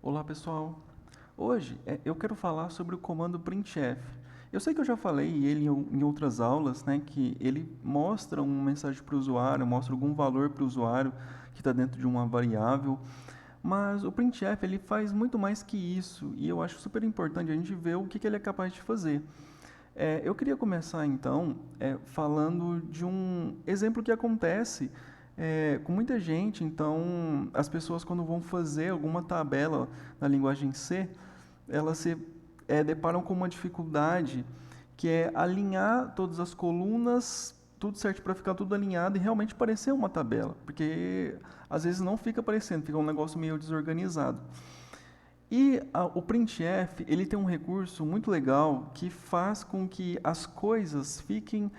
Olá pessoal, hoje eu quero falar sobre o comando printf. Eu sei que eu já falei ele em outras aulas, né, que ele mostra uma mensagem para o usuário, mostra algum valor para o usuário que está dentro de uma variável, mas o printf ele faz muito mais que isso e eu acho super importante a gente ver o que ele é capaz de fazer. Eu queria começar então falando de um exemplo que acontece com muita gente. Então, as pessoas quando vão fazer alguma tabela na linguagem C, elas se deparam com uma dificuldade que é alinhar todas as colunas, tudo certo para ficar tudo alinhado e realmente parecer uma tabela, porque às vezes não fica parecendo, fica um negócio meio desorganizado. E o printf, ele tem um recurso muito legal que faz com que as coisas fiquem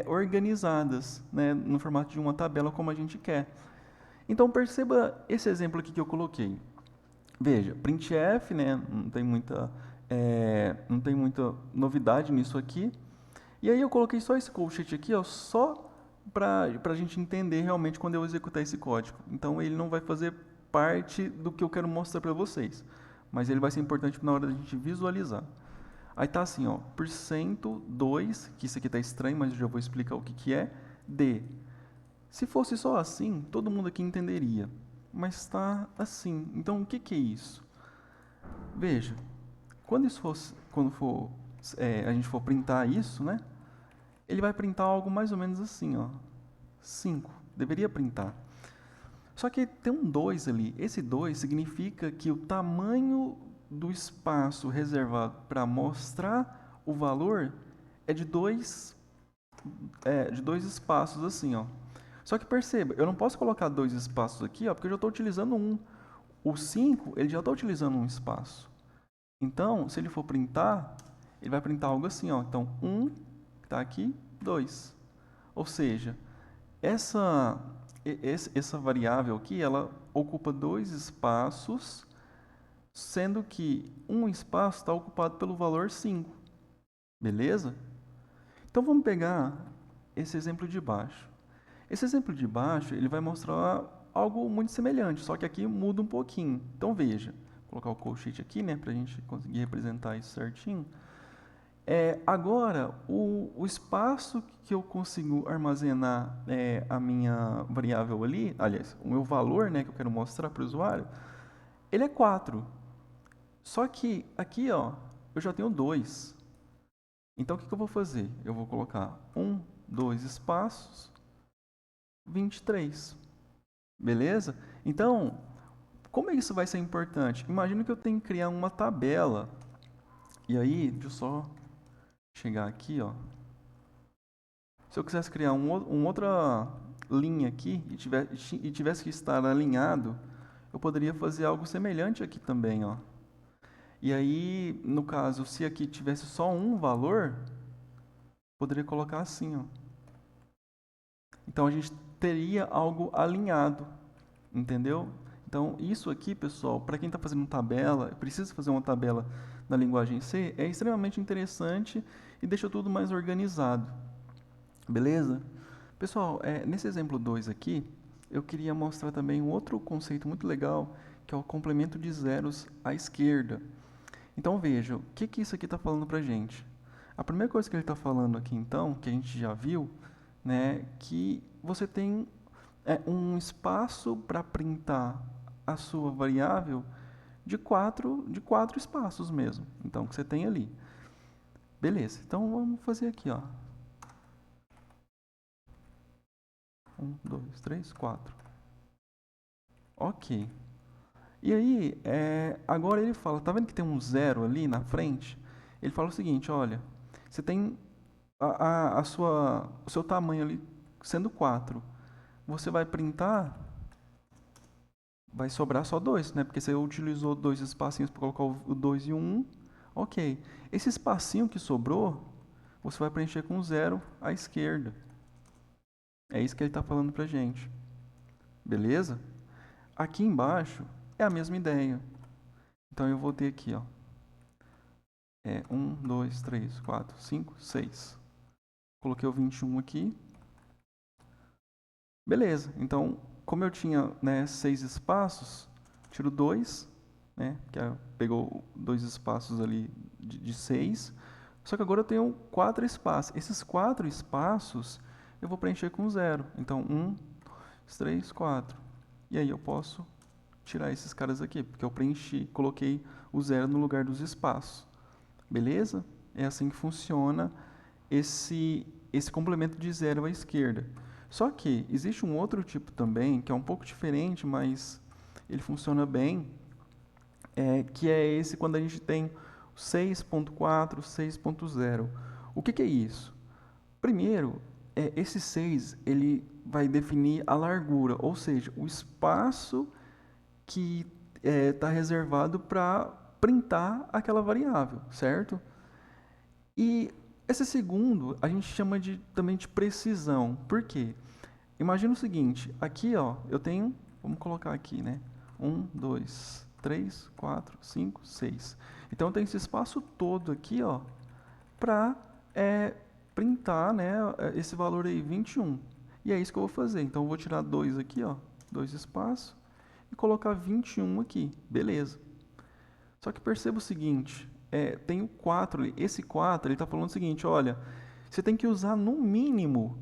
organizadas, né, no formato de uma tabela como a gente quer. Então perceba esse exemplo aqui que eu coloquei. Veja, printf, né, não tem muita novidade nisso aqui. E aí eu coloquei só esse colchete aqui, ó, só para a gente entender realmente quando eu executar esse código. Então ele não vai fazer parte do que eu quero mostrar para vocês, mas ele vai ser importante na hora da gente visualizar. Aí tá assim, ó, %2, que isso aqui tá estranho, mas eu já vou explicar o que que é, D. Se fosse só assim, todo mundo aqui entenderia, mas está assim. Então o que que é isso? Veja, quando a gente for printar isso, né? Ele vai printar algo mais ou menos assim, ó. 5. Deveria printar. Só que tem um 2 ali. Esse 2 significa que o tamanho do espaço reservado para mostrar o valor é de dois espaços assim, ó. Só que perceba, eu não posso colocar dois espaços aqui, ó, porque eu já estou utilizando um. O 5 ele já está utilizando um espaço. Então, se ele for printar, ele vai printar algo assim, ó. Então, um está aqui, 2. Ou seja, essa, essa variável aqui, ela ocupa dois espaços, sendo que um espaço está ocupado pelo valor 5. Beleza? Então vamos pegar esse exemplo de baixo. Esse exemplo de baixo, ele vai mostrar algo muito semelhante, só que aqui muda um pouquinho. Então veja, vou colocar o colchete aqui, né, para a gente conseguir representar isso certinho. Agora, o espaço que eu consigo armazenar a minha variável ali, aliás, o meu valor, né, que eu quero mostrar para o usuário, ele é 4. Só que aqui, ó, eu já tenho 2. Então, o que eu vou fazer? Eu vou colocar 2 espaços, 23. Beleza? Então, como isso vai ser importante? Imagina que eu tenho que criar uma tabela. E aí, deixa eu só chegar aqui, ó. Se eu quisesse criar uma outra linha aqui e tivesse que estar alinhado, eu poderia fazer algo semelhante aqui também, ó. E aí, no caso, se aqui tivesse só um valor, poderia colocar assim, ó. Então a gente teria algo alinhado, entendeu? Então isso aqui, pessoal, para quem está fazendo tabela, precisa fazer uma tabela na linguagem C, é extremamente interessante e deixa tudo mais organizado. Beleza? Pessoal, nesse exemplo 2 aqui, eu queria mostrar também um outro conceito muito legal, que é o complemento de zeros à esquerda. Então veja, o que, que isso aqui está falando para a gente? A primeira coisa que ele está falando aqui, então, que a gente já viu, né, que você tem um espaço para printar a sua variável de quatro espaços mesmo. Então, que você tem ali. Beleza, então vamos fazer aqui, ó. 4. Ok. E aí, agora ele fala, tá vendo que tem um zero ali na frente? Ele fala o seguinte, olha, você tem o seu tamanho ali sendo 4. Você vai printar, vai sobrar só 2, né? Porque você utilizou dois espacinhos para colocar o 2 e o 1. Ok. Esse espacinho que sobrou, você vai preencher com 0 à esquerda. É isso que ele está falando pra gente. Beleza? Aqui embaixo é a mesma ideia. Então eu vou ter aqui, ó. 1, 2, 3, 4, 5, 6. Coloquei o 21 aqui. Beleza. Então, como eu tinha, né, 6 espaços, tiro 2 né? Que pegou 2 espaços ali de 6. Só que agora eu tenho 4 espaços. Esses 4 espaços eu vou preencher com 0. Então, 1, 2, 3, 4. E aí eu posso tirar esses caras aqui, porque eu preenchi, coloquei o 0 no lugar dos espaços. Beleza? É assim que funciona esse complemento de 0 à esquerda. Só que existe um outro tipo também, que é um pouco diferente, mas ele funciona bem, que é esse quando a gente tem 6.4, 6.0. O que é isso? Primeiro, esse 6 ele vai definir a largura, ou seja, o espaço que está reservado para printar aquela variável, certo? E esse segundo a gente chama também de precisão. Por quê? Imagina o seguinte, aqui ó, eu tenho, vamos colocar aqui, né? 1, 2, 3, 4, 5, 6. Então eu tenho esse espaço todo aqui, ó, para printar, né, esse valor aí, 21. E é isso que eu vou fazer. Então eu vou tirar 2 aqui, ó, 2 espaços, e colocar 21 aqui. Beleza. Só que perceba o seguinte, tem o 4 ali. Esse 4, ele está falando o seguinte, olha, você tem que usar no mínimo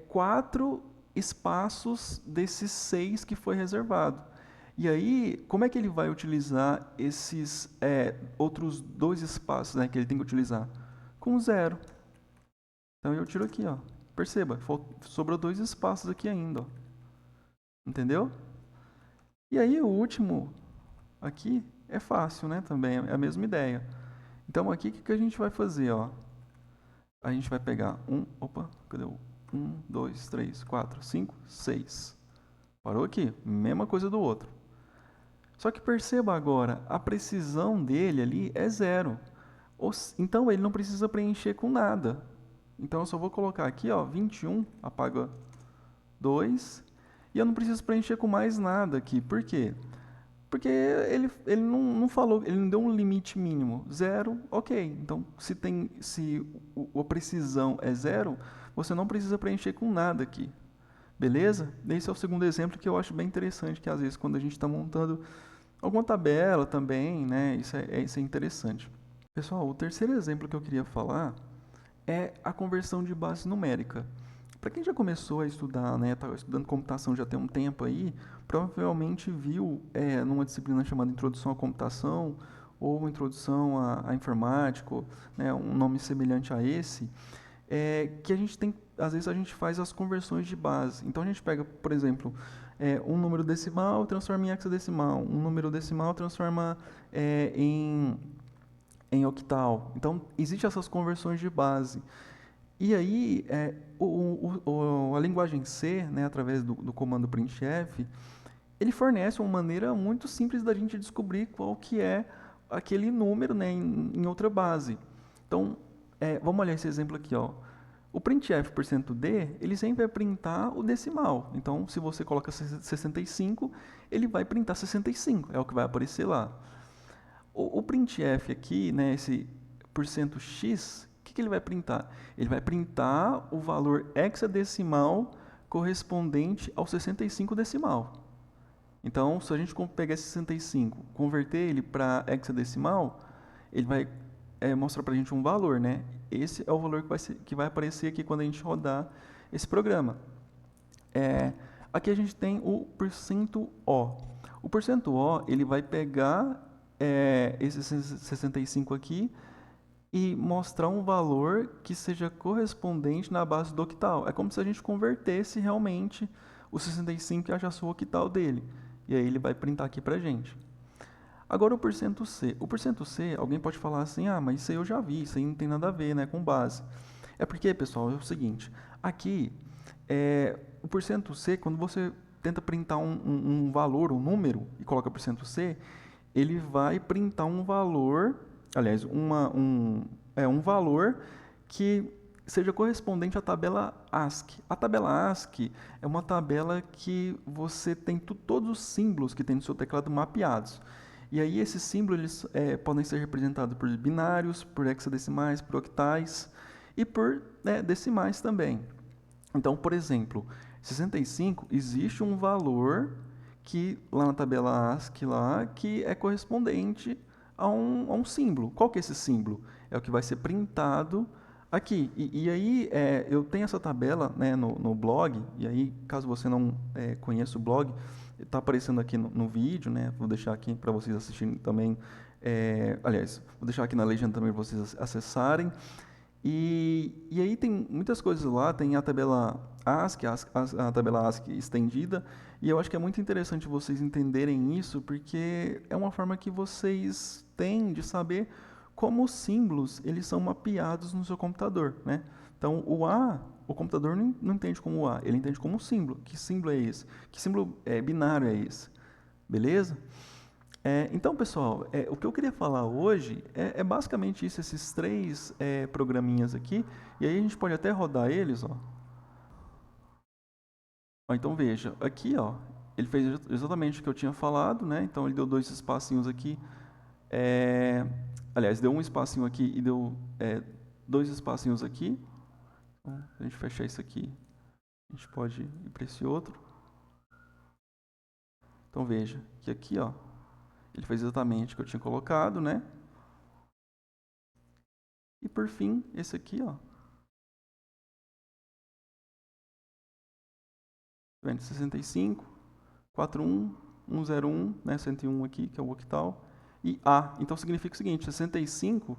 4 espaços desses 6 que foi reservado. E aí, como é que ele vai utilizar esses outros 2 espaços, né, que ele tem que utilizar? Com 0. Então eu tiro aqui, ó. Perceba, sobrou 2 espaços aqui ainda, ó. Entendeu? E aí o último aqui é fácil, né? Também é a mesma ideia. Então aqui o que a gente vai fazer, ó? A gente vai pegar cadê o 1, 2, 3, 4, 5, 6. Parou aqui, mesma coisa do outro. Só que perceba agora, a precisão dele ali é 0. Então ele não precisa preencher com nada. Então eu só vou colocar aqui, ó, 21, apaga 2, e eu não preciso preencher com mais nada aqui. Por quê? Porque ele não falou, ele não deu um limite mínimo. 0, ok. Então, se a precisão é 0, você não precisa preencher com nada aqui. Beleza? Esse é o segundo exemplo que eu acho bem interessante, que às vezes quando a gente está montando alguma tabela também, né, isso é interessante. Pessoal, o terceiro exemplo que eu queria falar é a conversão de base numérica. Para quem já começou a estudar, né, está estudando computação já tem um tempo aí, provavelmente viu numa disciplina chamada Introdução à Computação ou Introdução à Informática, né, um nome semelhante a esse, que a gente tem, às vezes a gente faz as conversões de base. Então a gente pega, por exemplo, um número decimal transforma em hexadecimal, um número decimal transforma em octal. Então existem essas conversões de base. E aí, a linguagem C, né, através do comando printf, ele fornece uma maneira muito simples da gente descobrir qual que é aquele número, né, em outra base. Então, vamos olhar esse exemplo aqui, ó. O printf%d, ele sempre vai printar o decimal. Então, se você coloca 65, ele vai printar 65, é o que vai aparecer lá. O printf aqui, né, esse %x, o que ele vai printar? Ele vai printar o valor hexadecimal correspondente ao 65 decimal. Então, se a gente pegar esse 65, converter ele para hexadecimal, ele vai mostrar para a gente um valor, né? Esse é o valor que vai aparecer aqui quando a gente rodar esse programa. Aqui a gente tem o %O. O %O, ele vai pegar esse 65 aqui e mostrar um valor que seja correspondente na base do octal. É como se a gente convertesse realmente o 65 e achasse o octal dele. E aí ele vai printar aqui pra gente. Agora o %C. O %C, alguém pode falar assim, mas isso aí eu já vi, isso aí não tem nada a ver, né, com base. É porque, pessoal, é o seguinte, aqui, o %C, quando você tenta printar um valor, um número, e coloca %C, ele vai printar um valor, aliás, um valor que seja correspondente à tabela ASCII. A tabela ASCII é uma tabela que você tem todos os símbolos que tem no seu teclado mapeados. E aí esses símbolos podem ser representados por binários, por hexadecimais, por octais e por decimais também. Então, por exemplo, 65 existe um valor que lá na tabela ASCII lá, que é correspondente a um símbolo. Qual que é esse símbolo? É o que vai ser printado aqui. E aí eu tenho essa tabela, né, no blog, e aí caso você não conheça o blog, está aparecendo aqui no vídeo, né? Vou deixar aqui para vocês assistirem também. Aliás, vou deixar aqui na legenda também para vocês acessarem. E aí tem muitas coisas lá, tem a tabela ASCII, a tabela ASCII estendida, e eu acho que é muito interessante vocês entenderem isso, porque é uma forma que vocês têm de saber como os símbolos eles são mapeados no seu computador, né? Então o computador não entende como o A, ele entende como um símbolo. Que símbolo é esse? Que símbolo binário é esse? Beleza? Então, pessoal, o que eu queria falar hoje é basicamente isso, esses três programinhas aqui, e aí a gente pode até rodar eles, ó. Então veja, aqui ó, ele fez exatamente o que eu tinha falado, né? Então ele deu dois espacinhos aqui, aliás, deu um espacinho aqui e deu dois espacinhos aqui. Então, se a gente fechar isso aqui, a gente pode ir para esse outro. Então veja que aqui ó, ele fez exatamente o que eu tinha colocado, né? E por fim, esse aqui, ó. 65, 41, 101, né? 101 aqui, que é o octal. E A. Então significa o seguinte, 65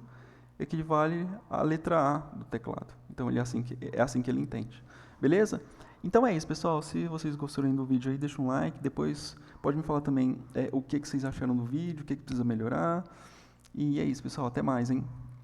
equivale à letra A do teclado. Então ele é assim que ele entende. Beleza? Então é isso, pessoal. Se vocês gostaram do vídeo aí, deixa um like. Depois pode me falar também o que vocês acharam do vídeo, o que precisa melhorar. E é isso, pessoal. Até mais, hein?